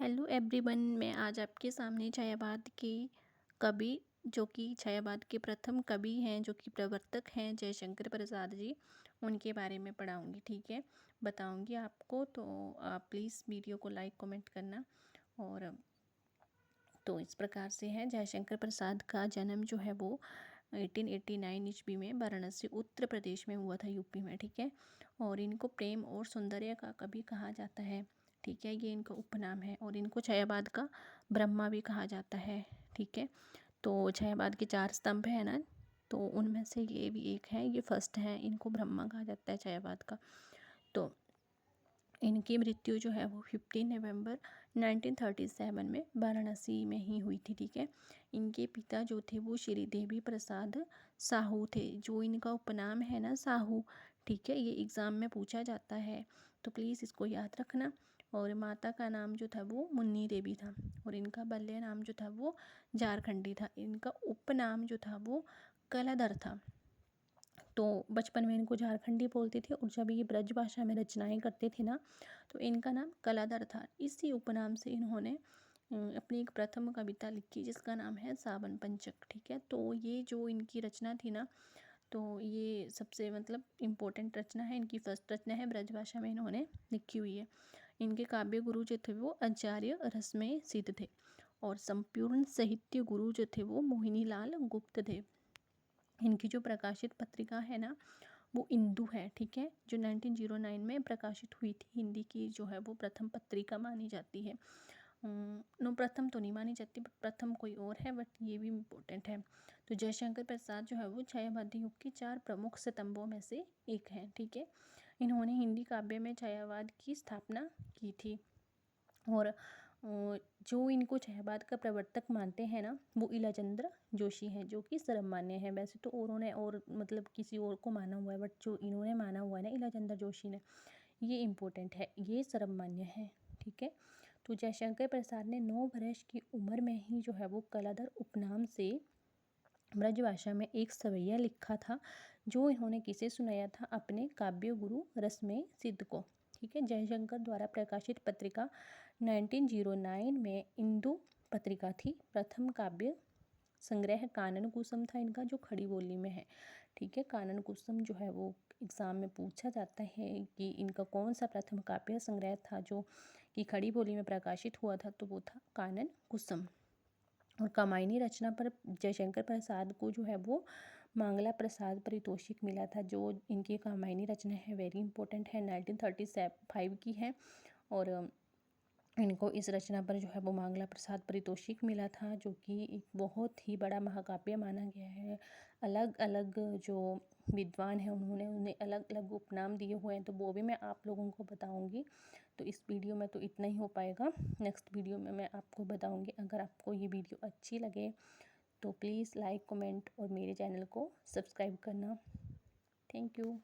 Hello everyone, मैं आज आपके सामने छायावाद के कवि जो कि छायावाद के प्रथम कवि हैं, जो कि प्रवर्तक हैं जयशंकर प्रसाद जी, उनके बारे में पढ़ाऊँगी। ठीक है, बताऊँगी आपको। तो आप प्लीज़ वीडियो को लाइक कमेंट करना। और तो इस प्रकार से है, जयशंकर प्रसाद का जन्म जो है वो 1889 ईस्वी में वाराणसी उत्तर प्रदेश में हुआ था, यूपी में। ठीक है, और इनको प्रेम और सौंदर्य का कवि कहा जाता है। ठीक है, ये इनका उपनाम है। और इनको छायावाद का ब्रह्मा भी कहा जाता है। ठीक है, तो छायावाद के 4 स्तंभ है ना, तो उनमें से ये भी एक है, ये फर्स्ट है। इनको ब्रह्मा कहा जाता है छायावाद का। तो इनकी मृत्यु जो है वो 15 नवंबर 1937 में वाराणसी में ही हुई थी। ठीक है, इनके पिता जो थे वो श्री देवी प्रसाद साहू थे, जो इनका उपनाम है ना, साहू। ठीक है, ये एग्ज़ाम में पूछा जाता है, तो प्लीज़ इसको याद रखना। और माता का नाम जो था वो मुन्नी देवी था, और इनका बाल्य नाम जो था वो झारखंडी था। इनका उपनाम जो था वो कलाधर था। तो बचपन में इनको झारखंडी बोलते थे, और जब ये ब्रज भाषा में रचनाएं करते थे ना, तो इनका नाम कलाधर था। इसी उपनाम से इन्होंने अपनी एक प्रथम कविता लिखी, जिसका नाम है सावन पंचक। ठीक है, तो ये जो इनकी रचना थी ना, तो ये सबसे मतलब इम्पोर्टेंट रचना है, इनकी फर्स्ट रचना है, ब्रजभाषा में इन्होंने लिखी हुई है। इनके काव्य गुरु जो थे वो आचार्य रसमय सिद्ध थे, और संपूर्ण साहित्य गुरु जो थे वो मोहिनी लाल गुप्त थे। इनकी जो प्रकाशित पत्रिका है ना, वो इंदु है। ठीक है, जो 1909 में प्रकाशित हुई थी, हिंदी की जो है वो प्रथम पत्रिका मानी जाती है। नो, प्रथम तो नहीं मानी जाती, बट प्रथम कोई और है, बट ये भी इम्पोर्टेंट है। तो जयशंकर प्रसाद जो है वो छायावादी युग के 4 प्रमुख स्तंभों में से एक है। ठीक है, इन्होंने हिंदी काव्य में छायावाद की स्थापना की थी। और जो इनको छायावाद का प्रवर्तक मानते हैं ना, वो इलाचंद्र जोशी हैं, जो कि सर्वमान्य है। वैसे तो औरों ने और मतलब किसी और को माना हुआ है, बट जो इन्होंने माना हुआ है ना, इलाचंद्र जोशी ने, ये इम्पोर्टेंट है, ये सर्वमान्य है। ठीक है, तो जयशंकर प्रसाद ने 9 वर्ष की उम्र में ही जो है वो कलाधर उपनाम से ब्रजभाषा में एक सवैया लिखा था, जो इन्होंने किसे सुनाया था? अपने काव्य गुरु रसमय सिद्ध को। ठीक है, जयशंकर द्वारा प्रकाशित पत्रिका 1909 में इंदु पत्रिका थी। प्रथम काव्य संग्रह कानन कुसुम था इनका, जो खड़ी बोली में है। ठीक है, कानन कुसुम जो है वो एग्ज़ाम में पूछा जाता है कि इनका कौन सा प्रथम काव्य संग्रह था जो कि खड़ी बोली में प्रकाशित हुआ था, तो वो था कानन कुसुम। और कामायनी रचना पर जयशंकर प्रसाद को जो है वो मांगला प्रसाद पारितोषिक मिला था। जो इनकी कामायनी रचना है, वेरी इंपॉर्टेंट है, 1935 की है। और इनको इस रचना पर जो है वो मांगला प्रसाद पारितोषिक मिला था, जो कि एक बहुत ही बड़ा महाकाव्य माना गया है। अलग अलग जो विद्वान हैं उन्होंने उन्हें अलग अलग उपनाम दिए हुए हैं, तो वो भी मैं आप लोगों को बताऊंगी। तो इस वीडियो में तो इतना ही हो पाएगा, नेक्स्ट वीडियो में मैं आपको बताऊंगी। अगर आपको ये वीडियो अच्छी लगे तो प्लीज़ लाइक कमेंट और मेरे चैनल को सब्सक्राइब करना। Thank you.